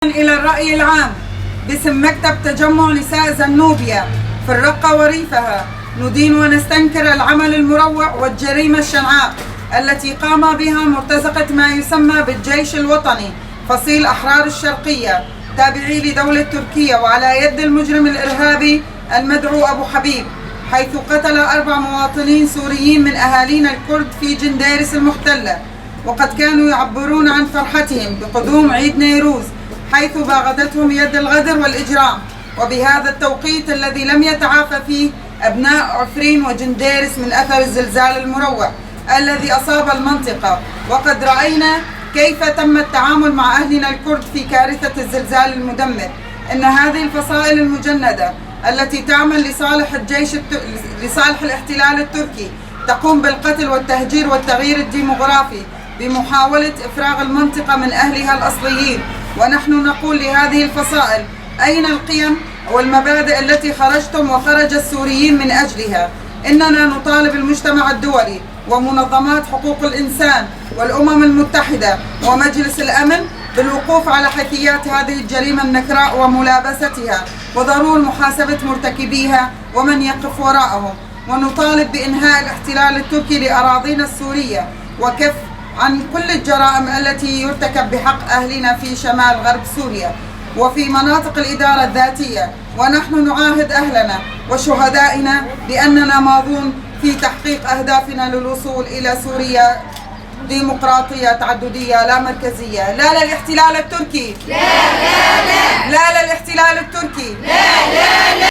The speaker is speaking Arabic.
إلى الرأي العام باسم مكتب تجمع نساء زنوبيا في الرقة وريفها، ندين ونستنكر العمل المروع والجريمة الشنعاء التي قام بها مرتزقة ما يسمى بالجيش الوطني فصيل أحرار الشرقية تابعي لدولة تركيا، وعلى يد المجرم الإرهابي المدعو أبو حبيب، حيث قتل 4 مواطنين سوريين من أهالينا الكرد في جنديرس المحتلة، وقد كانوا يعبرون عن فرحتهم بقدوم عيد نيروز، حيث باغتتهم يد الغدر والإجرام. وبهذا التوقيت الذي لم يتعافى فيه أبناء عفرين وجنديرس من أثر الزلزال المروع الذي أصاب المنطقة، وقد رأينا كيف تم التعامل مع أهلنا الكرد في كارثة الزلزال المدمر. إن هذه الفصائل المجندة التي تعمل لصالح الاحتلال التركي تقوم بالقتل والتهجير والتغيير الديموغرافي بمحاولة إفراغ المنطقة من أهلها الأصليين. ونحن نقول لهذه الفصائل: أين القيم والمبادئ التي خرجتم وخرج السوريين من أجلها؟ إننا نطالب المجتمع الدولي ومنظمات حقوق الإنسان والأمم المتحدة ومجلس الأمن بالوقوف على حيثيات هذه الجريمة النكراء وملابستها، وضرورة محاسبة مرتكبيها ومن يقف وراءهم. ونطالب بإنهاء الاحتلال التركي لأراضينا السورية وكف عن كل الجرائم التي يرتكب بحق أهلنا في شمال غرب سوريا وفي مناطق الإدارة الذاتية. ونحن نعاهد أهلنا وشهدائنا بأننا ماضون في تحقيق أهدافنا للوصول إلى سوريا ديمقراطية تعددية لا مركزية. لا للاحتلال التركي، لا لا لا، لا للاحتلال التركي، لا لا لا.